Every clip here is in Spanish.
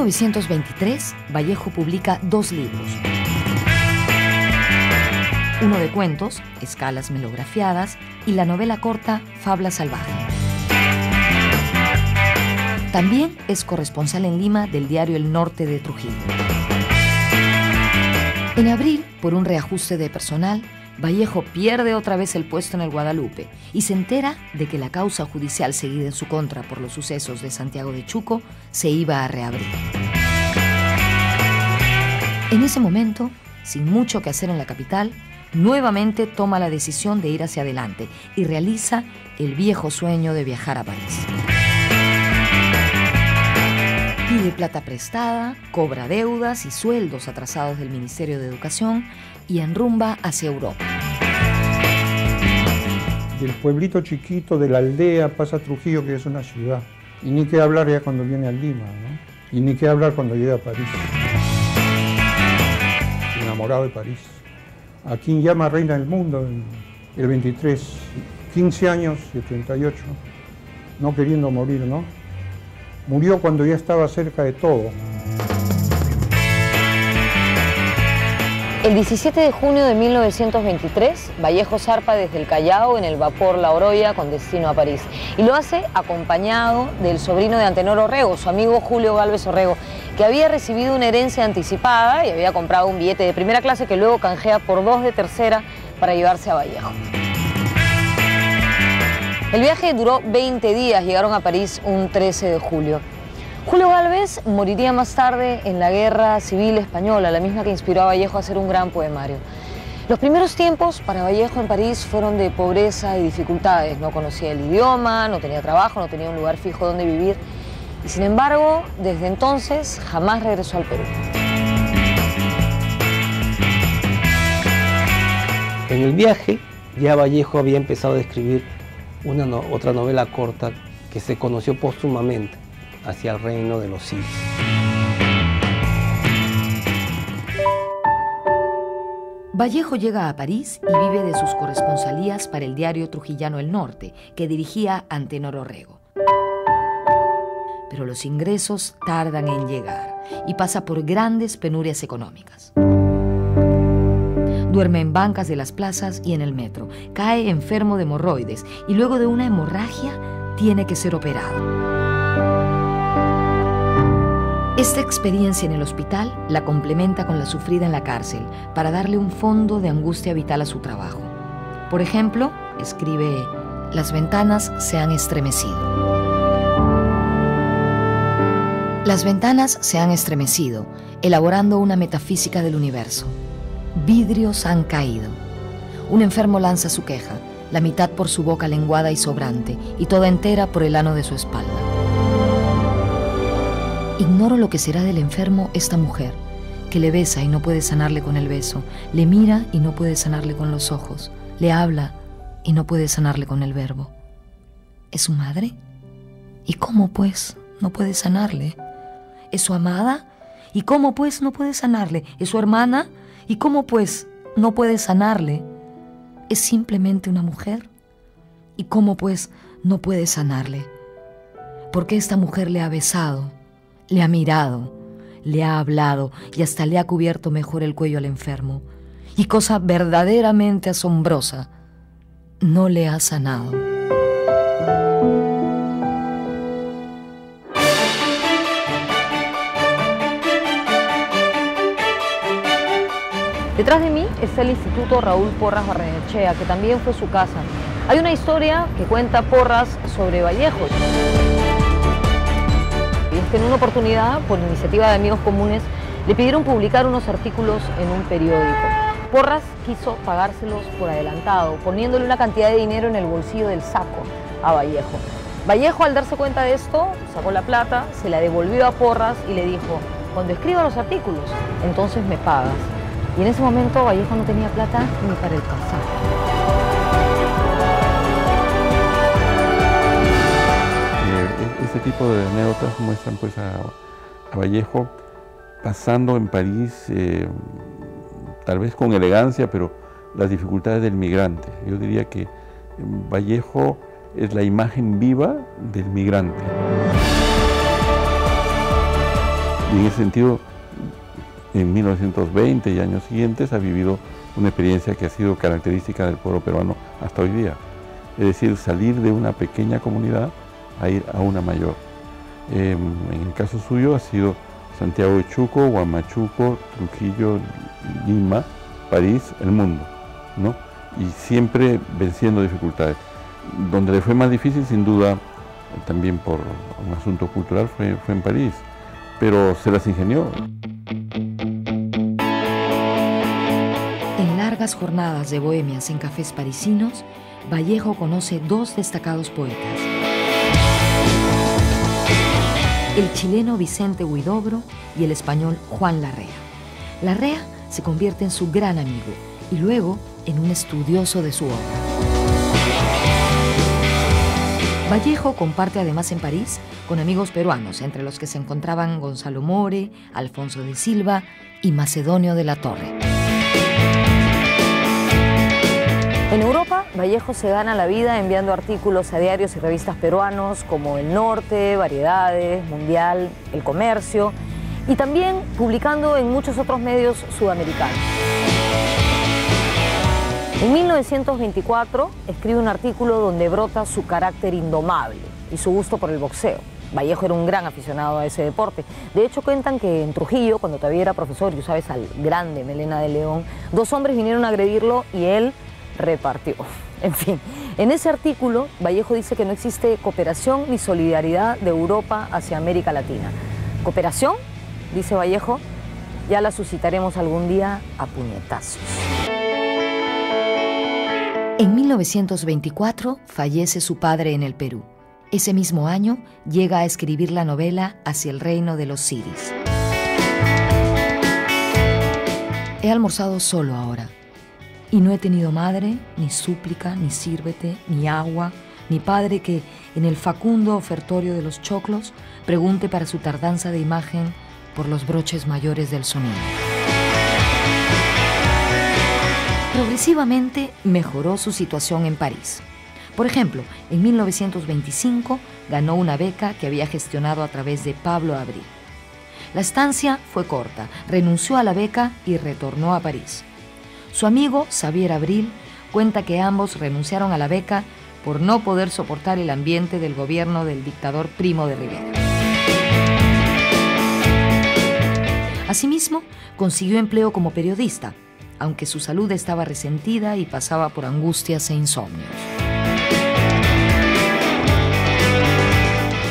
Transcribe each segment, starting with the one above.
1923, Vallejo publica 2 libros. Uno de cuentos, Escalas melografiadas, y la novela corta Fabla salvaje. También es corresponsal en Lima del diario El Norte de Trujillo. En abril, por un reajuste de personal, Vallejo pierde otra vez el puesto en el Guadalupe y se entera de que la causa judicial seguida en su contra por los sucesos de Santiago de Chuco se iba a reabrir. En ese momento, sin mucho que hacer en la capital, nuevamente toma la decisión de ir hacia adelante y realiza el viejo sueño de viajar a París. Pide plata prestada, cobra deudas y sueldos atrasados del Ministerio de Educación y enrumba hacia Europa. Del pueblito chiquito, de la aldea, pasa a Trujillo, que es una ciudad. Y ni qué hablar ya cuando viene a Lima, ¿no? Y ni qué hablar cuando llega a París. Enamorado de París. A quien llama reina del mundo, el 23, 15 años y 38, no queriendo morir, ¿no? Murió cuando ya estaba cerca de todo. El 17 de junio de 1923, Vallejo zarpa desde el Callao en el vapor La Oroya con destino a París. Y lo hace acompañado del sobrino de Antenor Orrego, su amigo Julio Gálvez Orrego, que había recibido una herencia anticipada y había comprado un billete de primera clase que luego canjea por 2 de tercera para llevarse a Vallejo. El viaje duró 20 días, llegaron a París un 13 de julio. Julio Gálvez moriría más tarde en la Guerra Civil Española, la misma que inspiró a Vallejo a hacer un gran poemario. Los primeros tiempos para Vallejo en París fueron de pobreza y dificultades. No conocía el idioma, no tenía trabajo, no tenía un lugar fijo donde vivir. Y sin embargo, desde entonces jamás regresó al Perú. En el viaje ya Vallejo había empezado a escribir otra novela corta que se conoció póstumamente, Hacia el reino de los Cid. Vallejo llega a París y vive de sus corresponsalías para el diario trujillano El Norte, que dirigía Antenor Orrego. Pero los ingresos tardan en llegar y pasa por grandes penurias económicas. Duerme en bancas de las plazas y en el metro, cae enfermo de hemorroides y luego de una hemorragia tiene que ser operado. Esta experiencia en el hospital la complementa con la sufrida en la cárcel para darle un fondo de angustia vital a su trabajo. Por ejemplo, escribe: las ventanas se han estremecido. Las ventanas se han estremecido, elaborando una metafísica del universo. Vidrios han caído. Un enfermo lanza su queja, la mitad por su boca lenguada y sobrante, y toda entera por el ano de su espalda. Ignoro lo que será del enfermo esta mujer, que le besa y no puede sanarle con el beso, le mira y no puede sanarle con los ojos, le habla y no puede sanarle con el verbo. ¿Es su madre? ¿Y cómo, pues, no puede sanarle? ¿Es su amada? ¿Y cómo, pues, no puede sanarle? ¿Es su hermana? ¿Y cómo, pues, no puede sanarle? ¿Es simplemente una mujer? ¿Y cómo, pues, no puede sanarle? Porque esta mujer le ha besado, le ha mirado, le ha hablado y hasta le ha cubierto mejor el cuello al enfermo. Y cosa verdaderamente asombrosa, no le ha sanado. Detrás de mí está el Instituto Raúl Porras Barrenechea, que también fue su casa. Hay una historia que cuenta Porras sobre Vallejo. Y es que en una oportunidad, por iniciativa de amigos comunes, le pidieron publicar unos artículos en un periódico. Porras quiso pagárselos por adelantado, poniéndole una cantidad de dinero en el bolsillo del saco a Vallejo. Vallejo, al darse cuenta de esto, sacó la plata, se la devolvió a Porras y le dijo: cuando escriba los artículos, entonces me pagas. Y en ese momento Vallejo no tenía plata ni para el pasaje. Este tipo de anécdotas muestran pues a Vallejo pasando en París, tal vez con elegancia, pero las dificultades del migrante. Yo diría que Vallejo es la imagen viva del migrante. Y en ese sentido, en 1920 y años siguientes ha vivido una experiencia que ha sido característica del pueblo peruano hasta hoy día. Es decir, salir de una pequeña comunidad a ir a una mayor. En el caso suyo ha sido Santiago de Chuco, Huamachuco, Trujillo, Lima, París, el mundo, ¿no? Y siempre venciendo dificultades. Donde le fue más difícil, sin duda, también por un asunto cultural, fue en París, pero se las ingenió. En largas jornadas de bohemias en cafés parisinos, Vallejo conoce dos destacados poetas: el chileno Vicente Huidobro y el español Juan Larrea. Larrea se convierte en su gran amigo y luego en un estudioso de su obra. Vallejo comparte además en París con amigos peruanos, entre los que se encontraban Gonzalo More, Alfonso de Silva y Macedonio de la Torre. En Europa, Vallejo se gana la vida enviando artículos a diarios y revistas peruanos como El Norte, Variedades, Mundial, El Comercio, y también publicando en muchos otros medios sudamericanos. En 1924 escribe un artículo donde brota su carácter indomable y su gusto por el boxeo. Vallejo era un gran aficionado a ese deporte. De hecho, cuentan que en Trujillo, cuando todavía era profesor, y sabes, al grande Melena de León, dos hombres vinieron a agredirlo y él repartió. En fin, en ese artículo, Vallejo dice que no existe cooperación ni solidaridad de Europa hacia América Latina. ¿Cooperación?, dice Vallejo, ya la suscitaremos algún día a puñetazos. En 1924 fallece su padre en el Perú. Ese mismo año llega a escribir la novela Hacia el reino de los Siris. He almorzado solo ahora, y no he tenido madre, ni súplica, ni sírvete, ni agua, ni padre que, en el facundo ofertorio de los choclos, pregunte para su tardanza de imagen por los broches mayores del sonido. Progresivamente mejoró su situación en París. Por ejemplo, en 1925 ganó una beca que había gestionado a través de Pablo Abril. La estancia fue corta, renunció a la beca y retornó a París. Su amigo Xavier Abril cuenta que ambos renunciaron a la beca por no poder soportar el ambiente del gobierno del dictador Primo de Rivera. Asimismo, consiguió empleo como periodista, aunque su salud estaba resentida y pasaba por angustias e insomnios.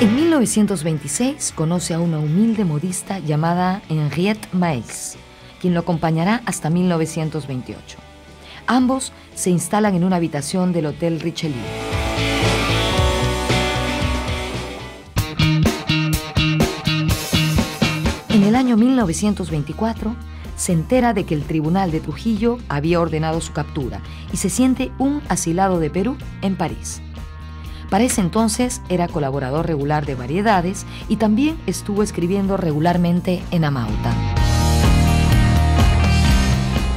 En 1926 conoce a una humilde modista llamada Henriette Maes, quien lo acompañará hasta 1928. Ambos se instalan en una habitación del Hotel Richelieu. En el año 1924, se entera de que el Tribunal de Trujillo había ordenado su captura y se siente un asilado de Perú en París. Para ese entonces era colaborador regular de Variedades y también estuvo escribiendo regularmente en Amauta.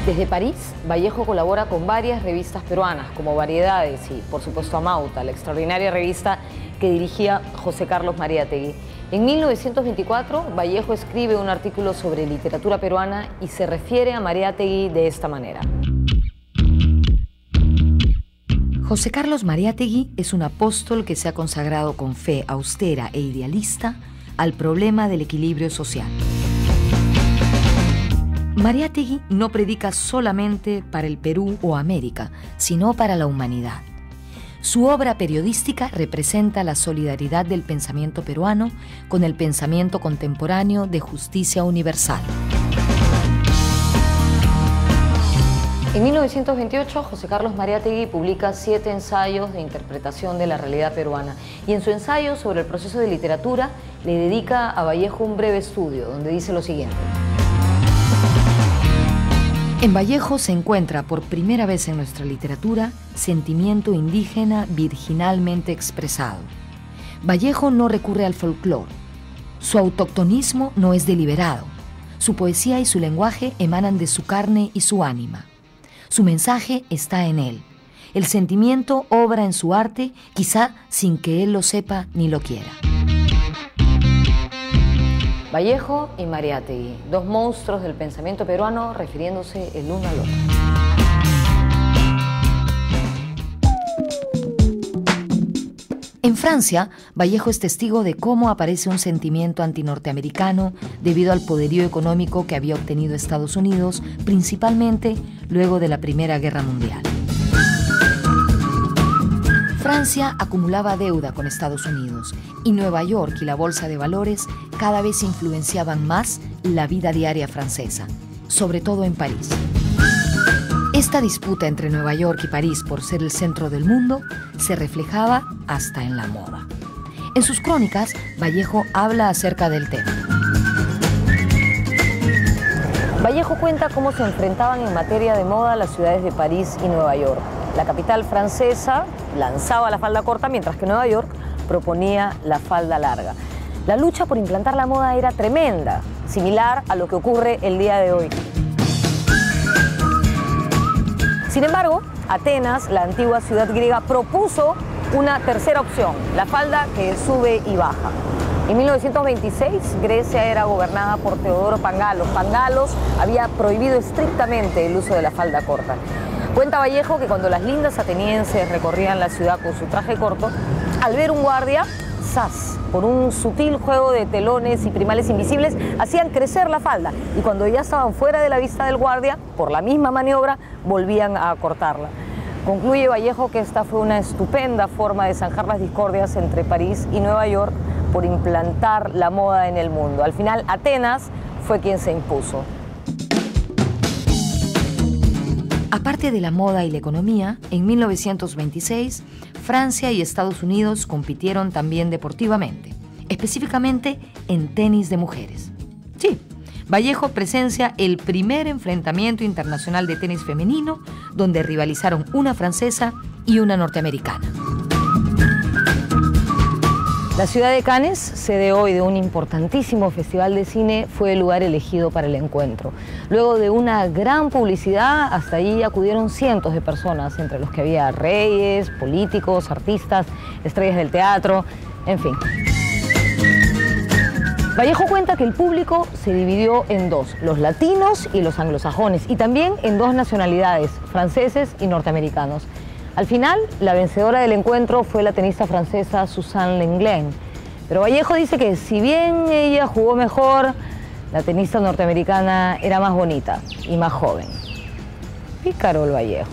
Desde París, Vallejo colabora con varias revistas peruanas, como Variedades y, por supuesto, Amauta, la extraordinaria revista que dirigía José Carlos Mariátegui. En 1924, Vallejo escribe un artículo sobre literatura peruana y se refiere a Mariátegui de esta manera. José Carlos Mariátegui es un apóstol que se ha consagrado con fe austera e idealista al problema del equilibrio social. Mariátegui no predica solamente para el Perú o América, sino para la humanidad. Su obra periodística representa la solidaridad del pensamiento peruano con el pensamiento contemporáneo de justicia universal. En 1928, José Carlos Mariátegui publica 7 ensayos de interpretación de la realidad peruana y en su ensayo sobre el proceso de literatura le dedica a Vallejo un breve estudio donde dice lo siguiente. En Vallejo se encuentra por primera vez en nuestra literatura sentimiento indígena virginalmente expresado. Vallejo no recurre al folclore. Su autoctonismo no es deliberado. Su poesía y su lenguaje emanan de su carne y su ánima. Su mensaje está en él. El sentimiento obra en su arte, quizá sin que él lo sepa ni lo quiera. Vallejo y Mariátegui, dos monstruos del pensamiento peruano refiriéndose el uno al otro. En Francia, Vallejo es testigo de cómo aparece un sentimiento antinorteamericano debido al poderío económico que había obtenido Estados Unidos, principalmente luego de la Primera Guerra Mundial. Francia acumulaba deuda con Estados Unidos y Nueva York y la bolsa de valores cada vez influenciaban más la vida diaria francesa, sobre todo en París. Esta disputa entre Nueva York y París por ser el centro del mundo se reflejaba hasta en la moda. En sus crónicas, Vallejo habla acerca del tema. Vallejo cuenta cómo se enfrentaban en materia de moda las ciudades de París y Nueva York. La capital francesa lanzaba la falda corta, mientras que Nueva York proponía la falda larga. La lucha por implantar la moda era tremenda, similar a lo que ocurre el día de hoy. Sin embargo, Atenas, la antigua ciudad griega, propuso una tercera opción, la falda que sube y baja. En 1926, Grecia era gobernada por Teodoro Pangalos. Pangalos había prohibido estrictamente el uso de la falda corta. Cuenta Vallejo que cuando las lindas atenienses recorrían la ciudad con su traje corto, al ver un guardia, ¡zas!, por un sutil juego de telones y primales invisibles, hacían crecer la falda y cuando ya estaban fuera de la vista del guardia, por la misma maniobra, volvían a cortarla. Concluye Vallejo que esta fue una estupenda forma de zanjar las discordias entre París y Nueva York por implantar la moda en el mundo. Al final, Atenas fue quien se impuso. Aparte de la moda y la economía, en 1926, Francia y Estados Unidos compitieron también deportivamente, específicamente en tenis de mujeres. Sí, Vallejo presencia el primer enfrentamiento internacional de tenis femenino, donde rivalizaron una francesa y una norteamericana. La ciudad de Cannes, sede hoy de un importantísimo festival de cine, fue el lugar elegido para el encuentro. Luego de una gran publicidad, hasta allí acudieron cientos de personas, entre los que había reyes, políticos, artistas, estrellas del teatro, en fin. Vallejo cuenta que el público se dividió en dos, los latinos y los anglosajones, y también en dos nacionalidades, franceses y norteamericanos. Al final, la vencedora del encuentro fue la tenista francesa Suzanne Lenglen. Pero Vallejo dice que si bien ella jugó mejor, la tenista norteamericana era más bonita y más joven. Pícaro el Vallejo.